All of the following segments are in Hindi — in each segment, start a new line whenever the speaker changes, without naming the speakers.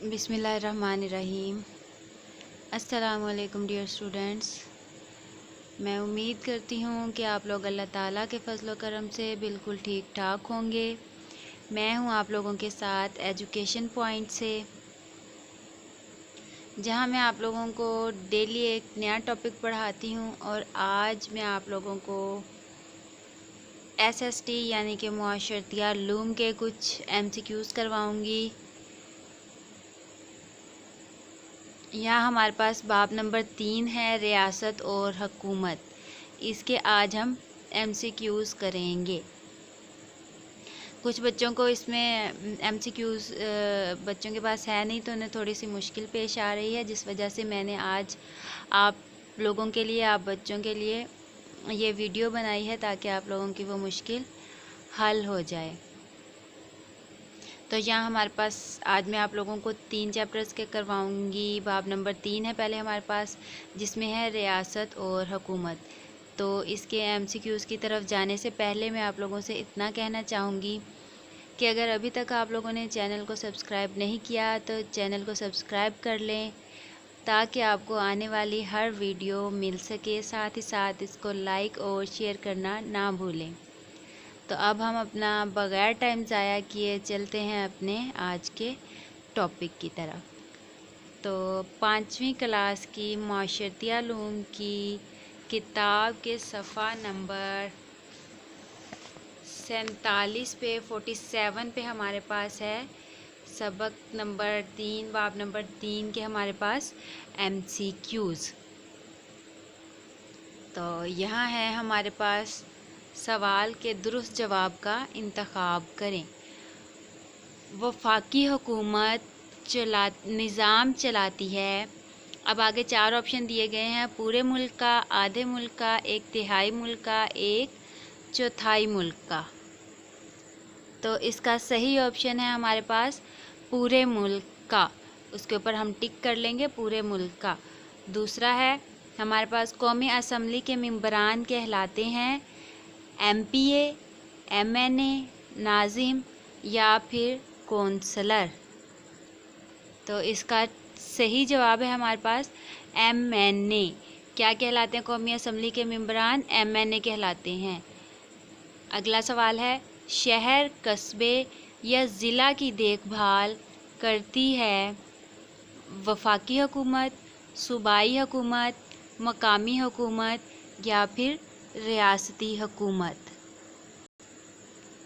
बिस्मिल्लाहिर्रहमानिर्रहीम। अस्सलामुअलैकुम डियर स्टूडेंट्स। मैं उम्मीद करती हूँ कि आप लोग अल्लाह ताला के फजल करम से बिल्कुल ठीक ठाक होंगे। मैं हूँ आप लोगों के साथ एजुकेशन पॉइंट से, जहाँ मैं आप लोगों को डेली एक नया टॉपिक पढ़ाती हूँ। और आज मैं आप लोगों को SST यानी कि मुआशरतिया लूम के कुछ MCQs करवाऊँगी। यहाँ हमारे पास बाब नंबर 3 है, रियासत और हुकूमत। इसके आज हम MCQs करेंगे। कुछ बच्चों को इसमें MCQs बच्चों के पास है नहीं, तो उन्हें थोड़ी सी मुश्किल पेश आ रही है, जिस वजह से मैंने आज आप लोगों के लिए, आप बच्चों के लिए ये वीडियो बनाई है, ताकि आप लोगों की वो मुश्किल हल हो जाए। तो यहाँ हमारे पास आज मैं आप लोगों को 3 चैप्टर्स के करवाऊँगी। बाब नंबर 3 है पहले हमारे पास, जिसमें है रियासत और हुकूमत। तो इसके MCQs की तरफ जाने से पहले मैं आप लोगों से इतना कहना चाहूँगी कि अगर अभी तक आप लोगों ने चैनल को सब्सक्राइब नहीं किया तो चैनल को सब्सक्राइब कर लें, ताकि आपको आने वाली हर वीडियो मिल सके। साथ ही साथ इसको लाइक और शेयर करना ना भूलें। तो अब हम अपना बग़ैर टाइम ज़ाया किए चलते हैं अपने आज के टॉपिक की तरफ। तो 5वीं क्लास की मुआशरतिया उलूम की किताब के सफ़ा नंबर 47 पे 47 पे हमारे पास है सबक नंबर 3, बाब नंबर 3 के हमारे पास MCQs। तो यहाँ है हमारे पास सवाल के दुरुस्त जवाब का इंतखाब करें। वफाकी हुकूमत निज़ाम चलाती है। अब आगे 4 ऑप्शन दिए गए हैं: पूरे मुल्क का, आधे मुल्क का, 1/3 मुल्क का, 1/4 मुल्क का। तो इसका सही ऑप्शन है हमारे पास पूरे मुल्क का। उसके ऊपर हम टिक कर लेंगे, पूरे मुल्क का। दूसरा है हमारे पास कौमी असम्बली के मेंबरान कहलाते हैं MPA, MNA, नाजिम या फिर कौंसलर। तो इसका सही जवाब है हमारे पास MNA। क्या कहलाते हैं कौमी असम्बली के मेंबरान? MNA कहलाते हैं। अगला सवाल है, शहर, कस्बे या ज़िला की देखभाल करती है वफाकी हुकूमत, सूबाई हुकूमत, मकामी हुकूमत या फिर रियासती हुकूमत?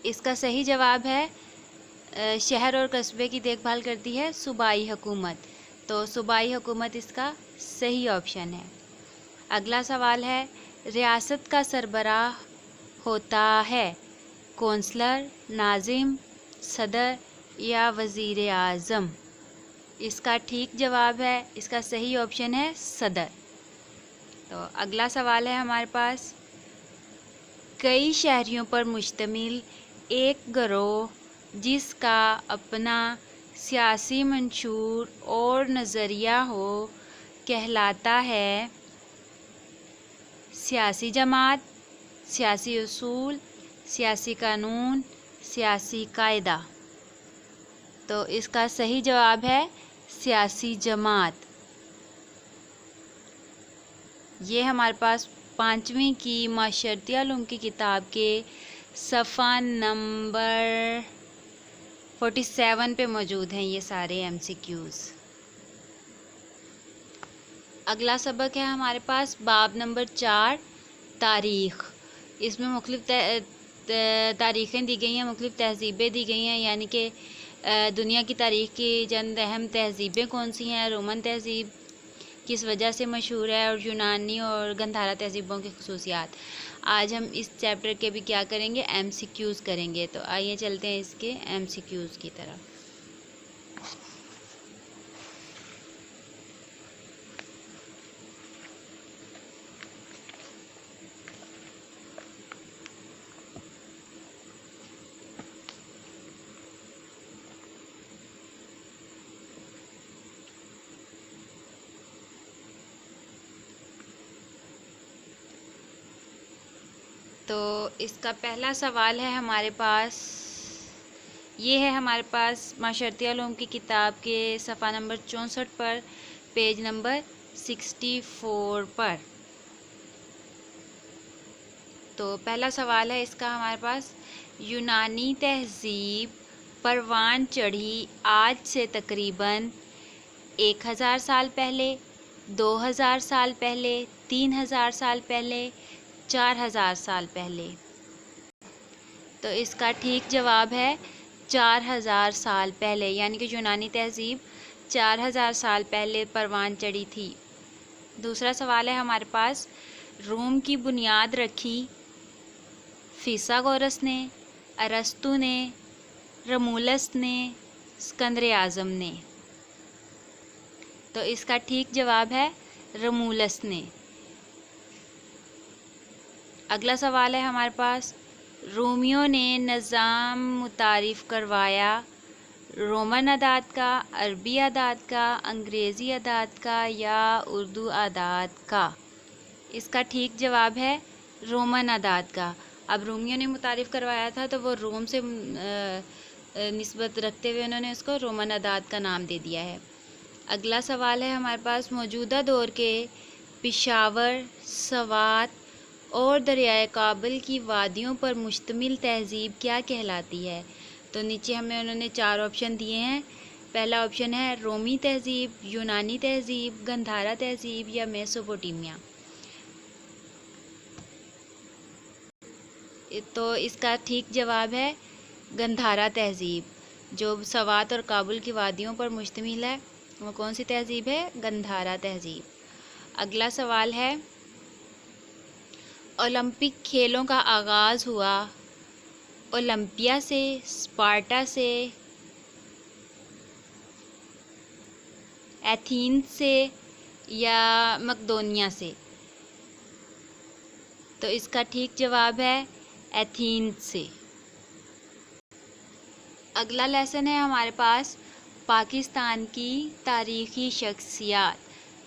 इसका सही जवाब है शहर और कस्बे की देखभाल करती है सूबाई हुकूमत। तो सूबाई हुकूमत इसका सही ऑप्शन है। अगला सवाल है, रियासत का सरबराह होता है कौंसलर, नाजिम, सदर या वज़ीर आज़म? इसका ठीक जवाब है, इसका सही ऑप्शन है सदर। तो अगला सवाल है हमारे पास, कई शहरियों पर मुश्तमिल एक गिरोह जिसका अपना सियासी मंशूर और नज़रिया हो कहलाता है सियासी जमात, सियासी उसूल, सियासी कानून, सियासी कायदा? तो इसका सही जवाब है सियासी जमात। ये हमारे पास 5वीं की माशरतिया उलूम की किताब के सफ़ा नंबर 47 पे मौजूद हैं ये सारे MCQs। अगला सबक है हमारे पास बाब नंबर 4, तारीख़। इसमें मुख्तलिफ़ तारीख़ें दी गई हैं, मुख्तलिफ़ तहज़ीबें दी गई हैं, यानी कि दुनिया की तारीख़ की चंद अहम तहज़ीबें कौन सी हैं। रोमन तहज़ीब किस वजह से मशहूर है, और यूनानी और गंधारा तहज़ीबों की ख़ुसूसियात। आज हम इस चैप्टर के भी क्या करेंगे, MCQs करेंगे। तो आइए चलते हैं इसके MCQs की तरफ। तो इसका पहला सवाल है हमारे पास ये है हमारे पास माशरती उलूम की किताब के सफ़ा नंबर 64 पर, पेज नंबर 64 पर। तो पहला सवाल है इसका हमारे पास, यूनानी तहज़ीब परवान चढ़ी आज से तकरीबन 1000 साल पहले, 2000 साल पहले, 3000 साल पहले, 4000 साल पहले। तो इसका ठीक जवाब है 4000 साल पहले, यानी कि यूनानी तहज़ीब 4000 साल पहले परवान चढ़ी थी। दूसरा सवाल है हमारे पास, रोम की बुनियाद रखी फिसागोरस ने, अरस्तु ने, रोमुलस ने, सिकंदर आज़म ने। तो इसका ठीक जवाब है रोमुलस ने। अगला सवाल है हमारे पास, रोमियो ने निज़ाम मुतारिफ़ करवाया रोमन अदाद का, अरबी अदाद का, अंग्रेज़ी अदाद का या उर्दू अदाद का। इसका ठीक जवाब है रोमन अदाद का। अब रोमियो ने मुतारिफ़ करवाया था तो वो रोम से निस्बत रखते हुए उन्होंने उसको रोमन अदाद का नाम दे दिया है। अगला सवाल है हमारे पास, मौजूदा दौर के पेशावर, सवात और दरियाए काबल की वादियों पर मुश्तमिल तहज़ीब क्या कहलाती है? तो नीचे हमें उन्होंने 4 ऑप्शन दिए हैं। पहला ऑप्शन है रोमी तहज़ीब, यूनानी तहज़ीब, गंधारा तहज़ीब या मेसोपोटामिया। तो इसका ठीक जवाब है गंधारा तहज़ीब, जो सवात और काबुल की वादियों पर मुश्तमिल है। वो कौन सी तहज़ीब है? गंधारा तहज़ीब। अगला सवाल है, ओलंपिक खेलों का आगाज़ हुआ ओलंपिया से, स्पार्टा से, एथेंस से या मकदोनिया से? तो इसका ठीक जवाब है एथेंस से। अगला लेसन है हमारे पास, पाकिस्तान की तारीख़ी शख्सियात।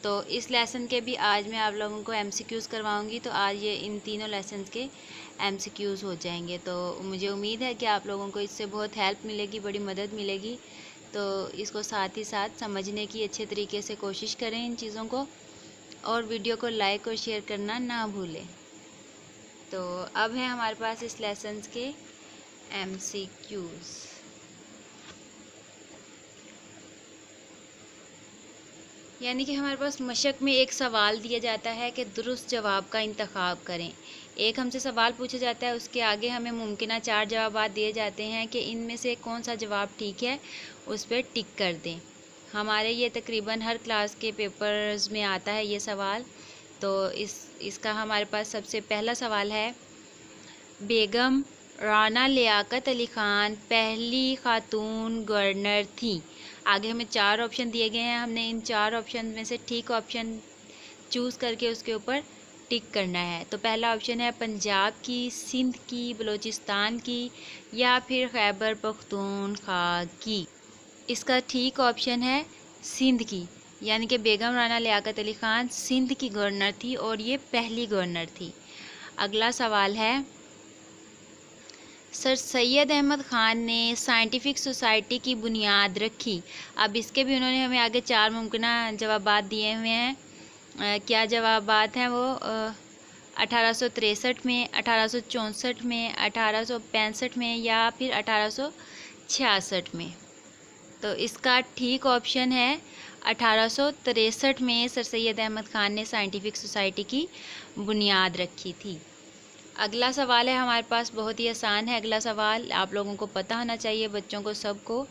तो इस लेसन के भी आज मैं आप लोगों को एमसीक्यूज़ करवाऊंगी। तो आज ये इन तीनों लेसन्स के एमसीक्यूज़ हो जाएंगे। तो मुझे उम्मीद है कि आप लोगों को इससे बहुत हेल्प मिलेगी, बड़ी मदद मिलेगी। तो इसको साथ ही साथ समझने की अच्छे तरीके से कोशिश करें इन चीज़ों को, और वीडियो को लाइक और शेयर करना ना भूलें। तो अब है हमारे पास इस लेसन्स के एमसीक्यूज़। यानी कि हमारे पास मशक में एक सवाल दिया जाता है कि दुरुस्त जवाब का इंतखाब करें। एक हमसे सवाल पूछा जाता है, उसके आगे हमें मुमकिना 4 जवाब दिए जाते हैं कि इनमें से कौन सा जवाब ठीक है, उस पर टिक कर दें। हमारे ये तकरीबन हर क्लास के पेपर्स में आता है ये सवाल। तो इसका हमारे पास सबसे पहला सवाल है, बेगम राना लियाकत अली ख़ान पहली खातून गवर्नर थी। आगे हमें 4 ऑप्शन दिए गए हैं, हमने इन 4 ऑप्शन में से ठीक ऑप्शन चूज़ करके उसके ऊपर टिक करना है। तो पहला ऑप्शन है पंजाब की, सिंध की, बलूचिस्तान की या फिर खैबर पख्तूनख्वा की। इसका ठीक ऑप्शन है सिंध की, यानी कि बेगम राना लियाकत अली ख़ान सिंध की गवर्नर थी और ये पहली गवर्नर थी। अगला सवाल है, सर सैयद अहमद ख़ान ने साइंटिफिक सोसाइटी की बुनियाद रखी। अब इसके भी उन्होंने हमें आगे 4 मुमकिना जवाबात दिए हुए हैं। क्या जवाबात हैं वो? 1863 में, 1864 में, 1865 में या फिर 1866 में। तो इसका ठीक ऑप्शन है 1863 में सर सैयद अहमद ख़ान ने साइंटिफिक सोसाइटी की बुनियाद रखी थी। अगला सवाल है हमारे पास, बहुत ही आसान है अगला सवाल, आप लोगों को पता होना चाहिए, बच्चों को सबको,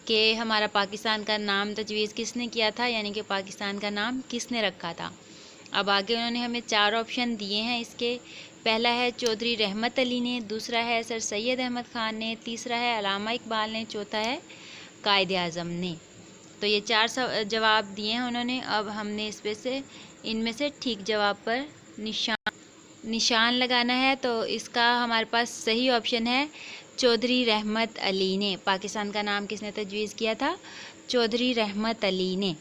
कि हमारा पाकिस्तान का नाम तजवीज़ किसने किया था, यानी कि पाकिस्तान का नाम किसने रखा था। अब आगे उन्होंने हमें 4 ऑप्शन दिए हैं इसके। पहला है चौधरी रहमत अली ने, दूसरा है सर सैयद अहमद ख़ान ने, तीसरा है अल्लामा इकबाल ने, चौथा है कायद आज़म ने। तो ये 4 जवाब दिए हैं उन्होंने। अब हमने इनमें से ठीक जवाब पर निशान लगाना है। तो इसका हमारे पास सही ऑप्शन है चौधरी रहमत अली ने। पाकिस्तान का नाम किसने तजवीज़ किया था? चौधरी रहमत अली ने।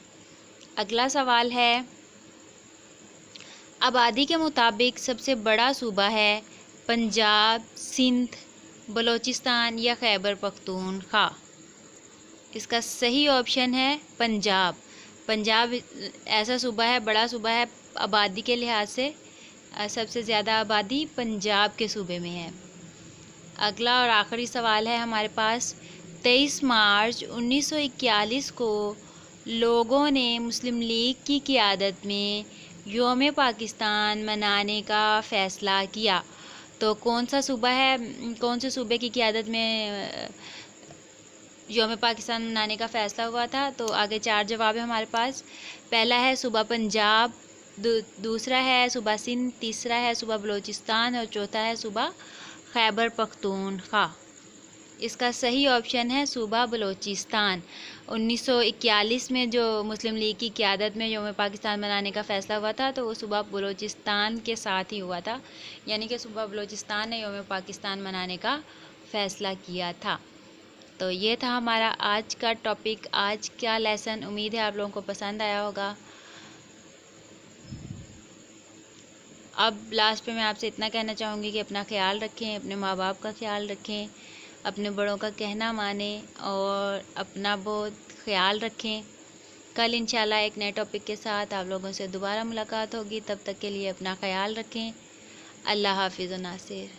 अगला सवाल है, आबादी के मुताबिक सबसे बड़ा सूबा है पंजाब, सिंध, बलूचिस्तान या खैबर पख्तूनख्वा? इसका सही ऑप्शन है पंजाब। पंजाब ऐसा सूबा है, बड़ा सूबा है, आबादी के लिहाज से सबसे ज़्यादा आबादी पंजाब के सूबे में है। अगला और आखिरी सवाल है हमारे पास। 23 मार्च 1941 को लोगों ने मुस्लिम लीग की क़ियादत में यौम पाकिस्तान मनाने का फ़ैसला किया। तो कौन सा सूबा है, कौन से सूबे की क़ियादत में यौम पाकिस्तान मनाने का फ़ैसला हुआ था? तो आगे 4 जवाब है हमारे पास। पहला है सूबा पंजाब, दूसरा है सूबा सिंध, तीसरा है सूबा बलूचिस्तान और चौथा है सूबा खैबर पख्तूनख्वा। इसका सही ऑप्शन है सूबा बलूचिस्तान। 1941 में जो मुस्लिम लीग की क़ियादत में यौम पाकिस्तान मनाने का फ़ैसला हुआ था, तो वो सूबा बलूचिस्तान के साथ ही हुआ था, यानी कि सूबा बलूचिस्तान ने यौम पाकिस्तान मनाने का फ़ैसला किया था। तो ये था हमारा आज का टॉपिक, आज का लेसन। उम्मीद है आप लोगों को पसंद आया होगा। अब लास्ट पे मैं आपसे इतना कहना चाहूँगी कि अपना ख्याल रखें, अपने माँ बाप का ख्याल रखें, अपने बड़ों का कहना मानें और अपना बहुत ख्याल रखें। कल इंशाल्लाह एक नए टॉपिक के साथ आप लोगों से दोबारा मुलाकात होगी। तब तक के लिए अपना ख्याल रखें। अल्लाह हाफिज़ व नासिर।